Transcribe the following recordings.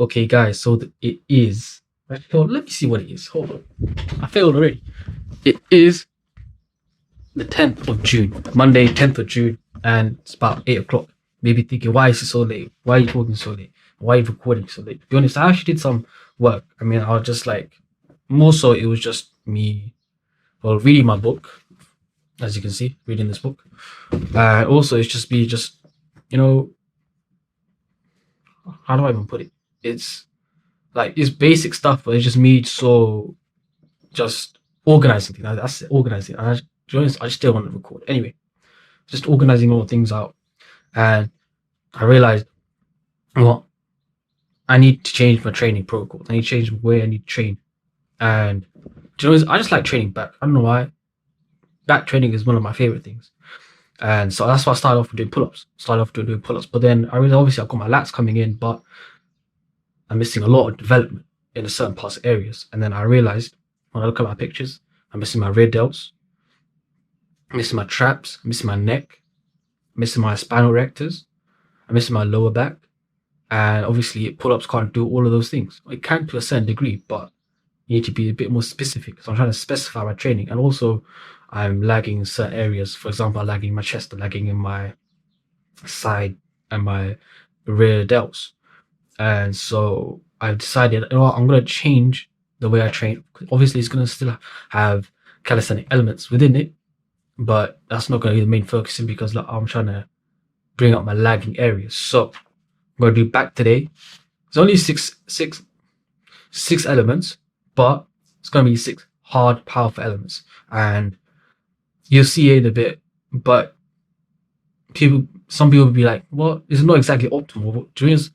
Okay, guys, so it is. Let me see what it is. Hold on. I failed already. It is the 10th of June, Monday, 10th of June, and it's about 8 o'clock. Maybe thinking, why is it so late? Why are you talking so late? Why are you recording so late? To be honest, I actually did some work. I mean, I was just like, more so, it was just me, well, reading my book, as you can see, reading this book. Also, it's just me, you know, how do I even put it? It's like, it's basic stuff, but it's just me just organizing things. That's it, organizing. And to be honest, I just still want to record. Anyway, just organizing all things out. And I realized, well, I need to change my training protocol. I need to change the way I need to train. And do you know, I just like training back. I don't know why. Back training is one of my favorite things. And so that's why I started off with doing pull-ups. But then I realized obviously I've got my lats coming in, but I'm missing a lot of development in a certain parts of areas. And then I realized when I look at my pictures, I'm missing my rear delts, I'm missing my traps, I'm missing my neck, I'm missing my spinal erectors, I'm missing my lower back. And obviously pull-ups can't do all of those things. It can to a certain degree, but you need to be a bit more specific. So I'm trying to specify my training. And also I'm lagging in certain areas. For example, I'm lagging in my chest, I'm lagging in my side and my rear delts. And so I've decided, you know what, I'm going to change the way I train. Obviously, it's going to still have calisthenic elements within it, but that's not going to be the main focusing because like, I'm trying to bring up my lagging areas. So I'm going to do back today. It's only six elements, but it's going to be 6 hard, powerful elements. And you'll see it in a bit, but some people will be like, well, it's not exactly optimal. Dreams,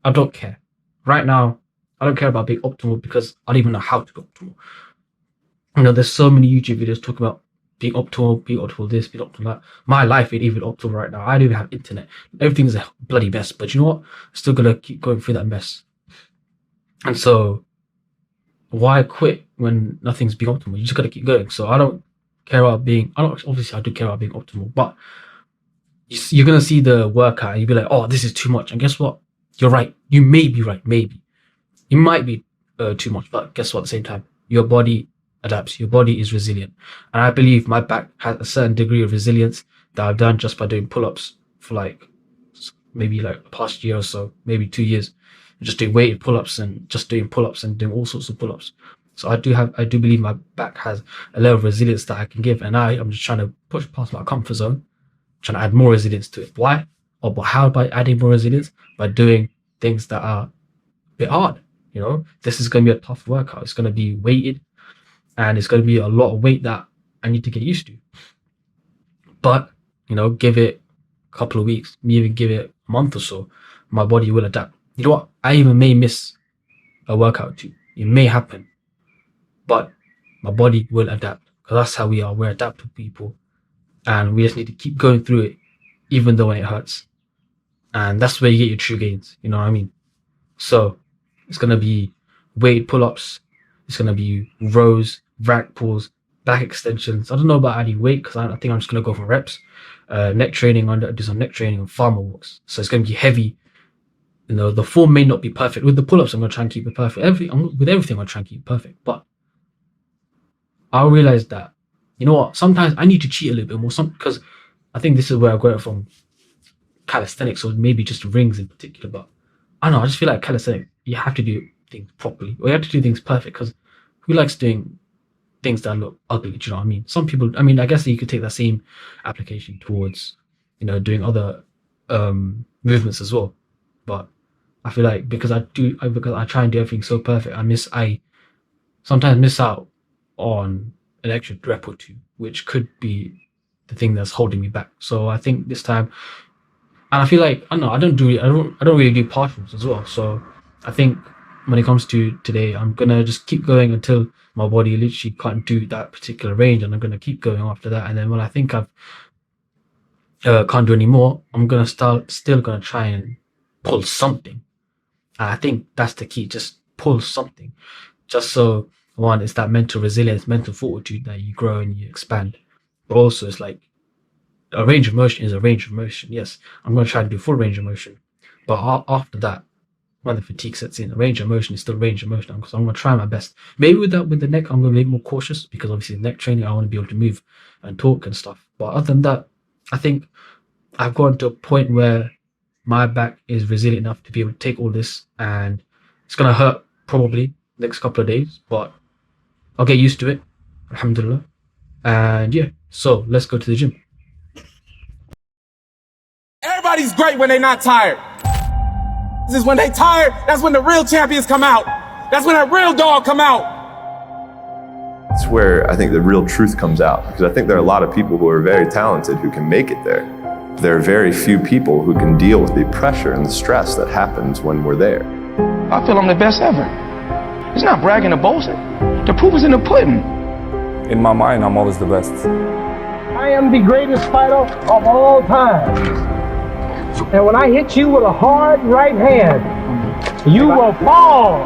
I don't care. Right now, I don't care about being optimal because I don't even know how to be optimal. You know, there's so many YouTube videos talking about being optimal this, being optimal that. My life ain't even optimal right now. I don't even have internet. Everything's a bloody mess. But you know what? I'm still gonna keep going through that mess. And so, why quit when nothing's being optimal? You just gotta keep going. So I don't care about being. Obviously I do care about being optimal, but you're gonna see the workout and you'll be like, oh, this is too much. And guess what? You're right. You may be right. Maybe it might be too much, but guess what? At the same time, your body adapts. Your body is resilient, and I believe my back has a certain degree of resilience that I've done just by doing pull-ups for like maybe like the past year or so, maybe 2 years, just doing weighted pull-ups and just doing pull-ups and doing all sorts of pull-ups. So I do believe my back has a level of resilience that I can give, and I'm just trying to push past my comfort zone, trying to add more resilience to it. Why? Or how by adding more resilience? By doing things that are a bit hard. You know, this is going to be a tough workout. It's going to be weighted, and it's going to be a lot of weight that I need to get used to. But you know, give it a couple of weeks, maybe even give it a month or so, my body will adapt. You know what? I even may miss a workout too. It may happen, but my body will adapt because that's how we are. We're adaptive people, and we just need to keep going through it, even though when it hurts. And that's where you get your true gains. You know what I mean? So it's gonna be weighted pull-ups. It's gonna be rows, rack pulls, back extensions. I don't know about adding weight because I think I'm just gonna go for reps. Neck training. I'm gonna do some neck training and farmer walks. So it's gonna be heavy. You know, the form may not be perfect. With the pull-ups, I'm gonna try and keep it perfect. With everything, I'm gonna try and keep it perfect. But I realized that, you know what? Sometimes I need to cheat a little bit more. Because I think this is where I got it from, calisthenics or maybe just rings in particular. But I don't know. I just feel like calisthenics, you have to do things properly, or you have to do things perfect. Because who likes doing things that look ugly? Do you know what I mean? Some people. I mean, I guess you could take that same application towards, you know, doing other movements as well. But I feel like because I try and do everything so perfect, I sometimes miss out on an extra rep or two, which could be the thing that's holding me back. So I think this time, and I feel like I don't know, I don't really do partials as well. So I think when it comes to today, I'm gonna just keep going until my body literally can't do that particular range, and I'm gonna keep going after that. And then when I think I've can't do any more, I'm gonna still gonna try and pull something. And I think that's the key. Just pull something, just so one, it's that mental resilience, mental fortitude that you grow and you expand. But also, it's like a range of motion is a range of motion. Yes, I'm going to try and do full range of motion. But after that, when the fatigue sets in. A range of motion is still range of motion, because I'm going to try my best. Maybe with the neck, I'm going to be more cautious, because obviously neck training, I want to be able to move and talk and stuff. But other than that, I think I've gotten to a point where my back is resilient enough to be able to take all this, and it's going to hurt probably next couple of days, but I'll get used to it. Alhamdulillah. And yeah, so let's go to the gym. Everybody's great when they're not tired. This is when they tired, that's when the real champions come out. That's when that real dog come out. It's where I think the real truth comes out, because I think there are a lot of people who are very talented who can make it there. There are very few people who can deal with the pressure and the stress that happens when we're there. I feel I'm the best ever. It's not bragging or boasting. The proof is in the pudding. In my mind, I'm always the best. I am the greatest fighter of all time. And when I hit you with a hard right hand, you will fall.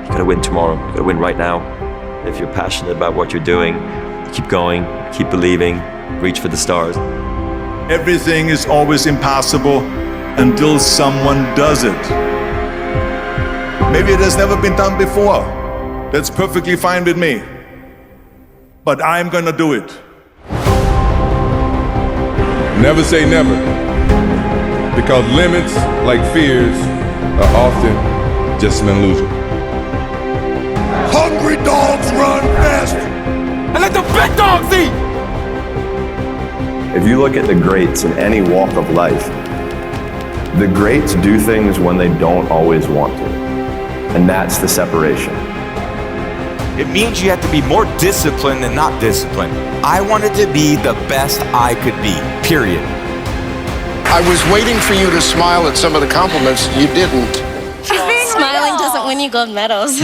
You gotta win tomorrow. You gotta win right now. If you're passionate about what you're doing, keep going, keep believing, reach for the stars. Everything is always impossible until someone does it. Maybe it has never been done before. That's perfectly fine with me. But I'm gonna do it. Never say never, because limits, like fears, are often just an illusion. Hungry dogs run fast. And let the big dogs eat. If you look at the greats in any walk of life, the greats do things when they don't always want to. And that's the separation. It means you have to be more disciplined than not disciplined. I wanted to be the best I could be, period. I was waiting for you to smile at some of the compliments. You didn't. Smiling doesn't win you gold medals.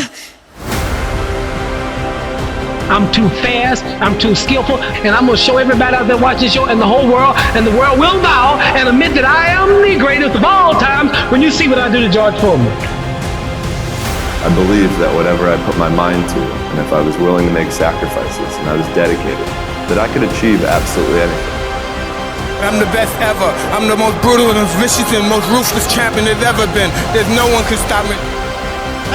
I'm too fast, I'm too skillful, and I'm gonna show everybody out there watching this show and the whole world, and the world will bow and admit that I am the greatest of all times when you see what I do to George Foreman. I believe that whatever I put my mind to, and if I was willing to make sacrifices and I was dedicated, that I could achieve absolutely anything. I'm the best ever. I'm the most brutal and vicious and most ruthless champion there's ever been. There's no one can stop me.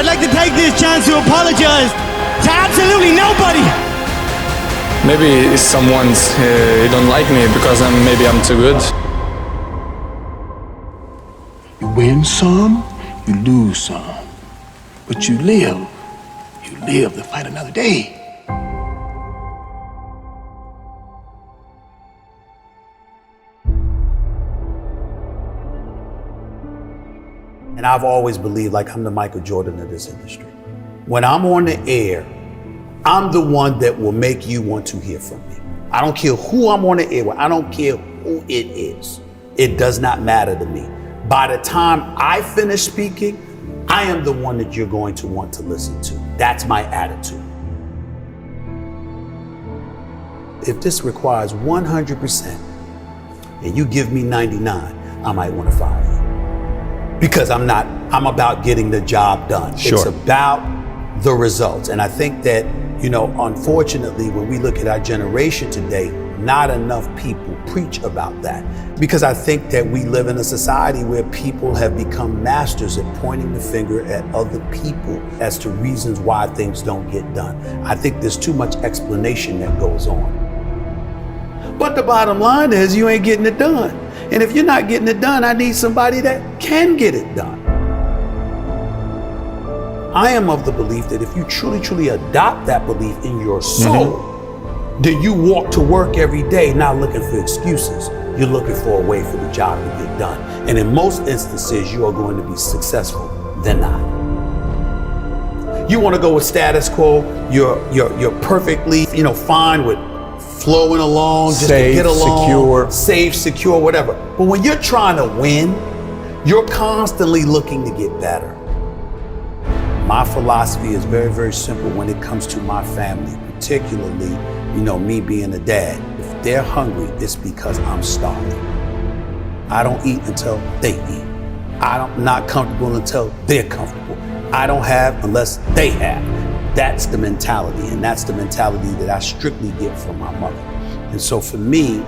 I'd like to take this chance to apologize to absolutely nobody. Maybe someone's don't like me because maybe I'm too good. You win some, you lose some. But you live to fight another day. And I've always believed like I'm the Michael Jordan of this industry. When I'm on the air, I'm the one that will make you want to hear from me. I don't care who I'm on the air with. I don't care who it is. It does not matter to me. By the time I finish speaking, I am the one that you're going to want to listen to. That's my attitude. If this requires 100% and you give me 99, I might want to fire you. Because I'm about getting the job done. Sure. It's about the results. And I think that, unfortunately, when we look at our generation today, not enough people preach about that. Because I think that we live in a society where people have become masters at pointing the finger at other people as to reasons why things don't get done. I think there's too much explanation that goes on. But the bottom line is you ain't getting it done. And if you're not getting it done, I need somebody that can get it done. I am of the belief that if you truly adopt that belief in your soul, then you walk to work every day not looking for excuses. You're looking for a way for the job to get done. And in most instances, you are going to be successful than not. You want to go with status quo, you're perfectly, fine with flowing along, just Safe, to get along, secure. safe, secure, whatever. But when you're trying to win, you're constantly looking to get better. My philosophy is very, very simple when it comes to my family, particularly, me being a dad. If they're hungry, it's because I'm starving. I don't eat until they eat. I'm not comfortable until they're comfortable. I don't have unless they have. That's the mentality, and that's the mentality that I strictly get from my mother. And so for me,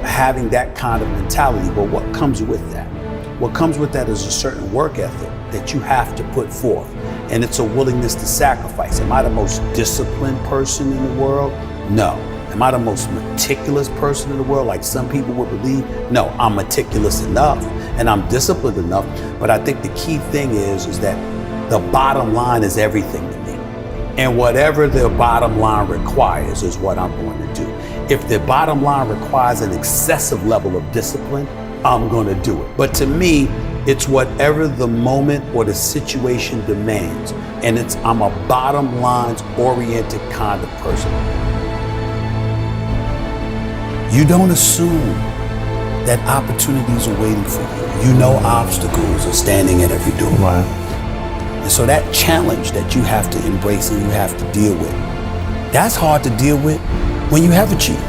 having that kind of mentality, well, what comes with that? What comes with that is a certain work ethic that you have to put forth, and it's a willingness to sacrifice. Am I the most disciplined person in the world? No. Am I the most meticulous person in the world, like some people would believe? No, I'm meticulous enough and I'm disciplined enough. But I think the key thing is that the bottom line is everything to me. And whatever the bottom line requires is what I'm going to do. If the bottom line requires an excessive level of discipline, I'm going to do it. But to me, it's whatever the moment or the situation demands. And I'm a bottom lines oriented kind of person. You don't assume that opportunities are waiting for you. You know obstacles are standing at every door. Right. And so that challenge that you have to embrace and you have to deal with, that's hard to deal with when you have achieved.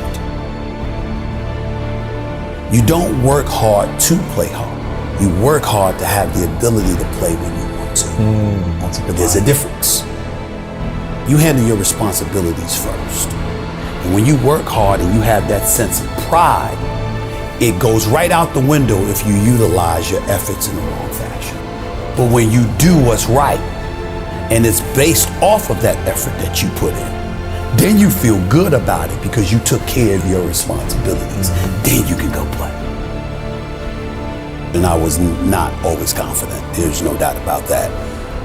You don't work hard to play hard. You work hard to have the ability to play when you want to. That's a good There's a difference. You handle your responsibilities first. And when you work hard and you have that sense of pride, it goes right out the window if you utilize your efforts in the wrong fashion. But when you do what's right, and it's based off of that effort that you put in, then you feel good about it because you took care of your responsibilities. Then you can go play. And I was not always confident. There's no doubt about that.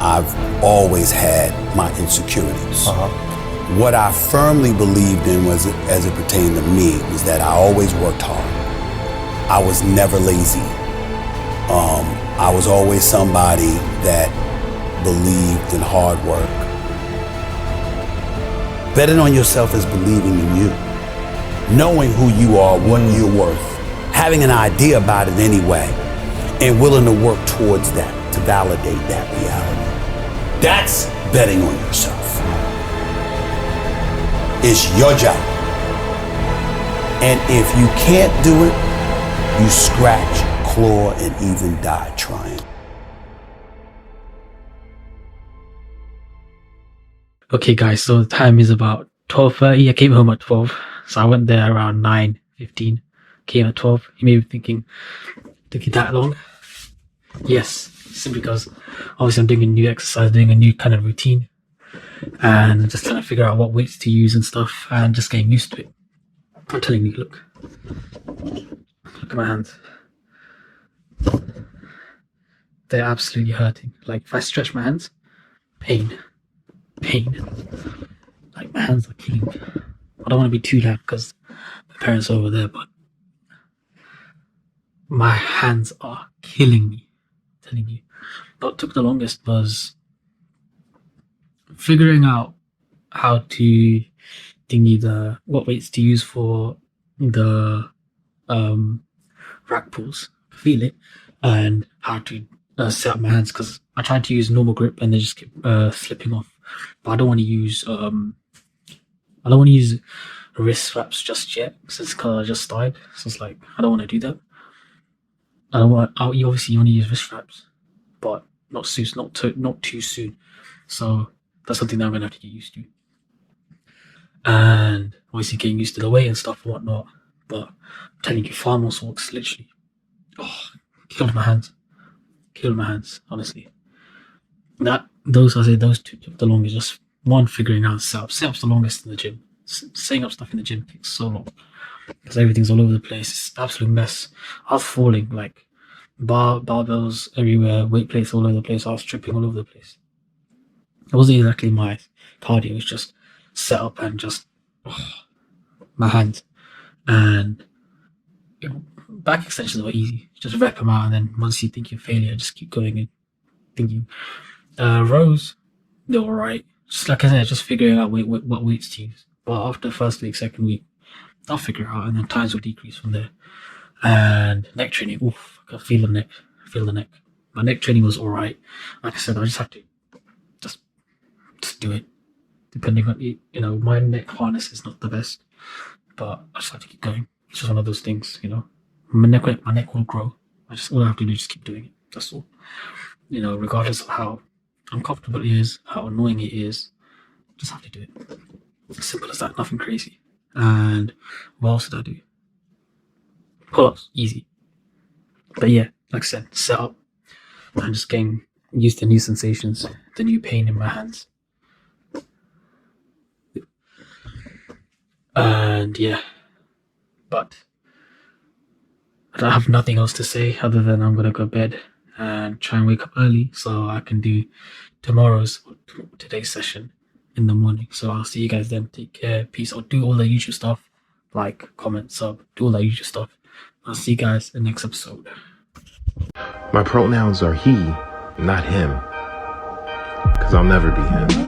I've always had my insecurities. What I firmly believed in was, as it pertained to me, was that I always worked hard. I was never lazy. I was always somebody that believed in hard work. Betting on yourself is believing in you. Knowing who you are, what you're worth. Having an idea about it anyway, and willing to work towards that, to validate that reality. That's betting on yourself. It's your job. And if you can't do it, you scratch, claw, and even die trying. Okay guys, so the time is about 12:30. I came home at 12. So I went there around 9:15. Came at 12. You may be thinking, took you that long? Yes, simply because obviously I'm doing a new exercise, doing a new kind of routine. And just trying to figure out what weights to use and stuff, and just getting used to it. I'm telling you, look at my hands. They're absolutely hurting. Like if I stretch my hands, pain. Like my hands are killing me. I don't want to be too loud because my parents are over there, but my hands are killing me. I'm telling you. What took the longest was figuring out how to what weights to use for the rack pulls, feel it, and how to set up my hands, because I tried to use normal grip and they just keep slipping off. But I don't want to use wrist wraps just yet, since I just started. So it's like I don't want to do that. Obviously you want to use wrist wraps, but not too soon. So that's something that I'm gonna have to get used to. And obviously getting used to the weight and stuff and whatnot. But I'm telling you, farm muscle works literally. Killed my hands, honestly. Those two took the longest. Just one, figuring out setup. Setup's the longest in the gym. Setting up stuff in the gym takes so long because everything's all over the place. It's an absolute mess. I was falling, like barbells everywhere, weight plates all over the place. I was tripping all over the place. It wasn't exactly my cardio. It was just set up and just my hands. And back extensions were easy. Just rep them out, and then once you think you're failure, just keep going and thinking. Rows, they're alright. Just like I said, just figuring out what weights to use. But after first week, second week, I'll figure it out, and then times will decrease from there. And neck training, I can feel the neck. My neck training was alright. Like I said, I just have to just do it. Depending on my neck harness is not the best, but I just have to keep going. It's just one of those things, My neck will grow. All I have to do is just keep doing it. That's all. Regardless of how uncomfortable it is, how annoying it is, just have to do it. As simple as that, nothing crazy. And what else did I do? Pull-ups, easy. But yeah, like I said, set up and just getting use the new sensations, the new pain in my hands. And yeah, but I have nothing else to say other than I'm gonna go to bed and try and wake up early so I can do today's session in the morning. So I'll see you guys then. Take care, peace. I'll do all the usual stuff, like, comment, sub, do all that usual stuff. I'll see you guys in the next episode. My pronouns are he, not him, because I'll never be him.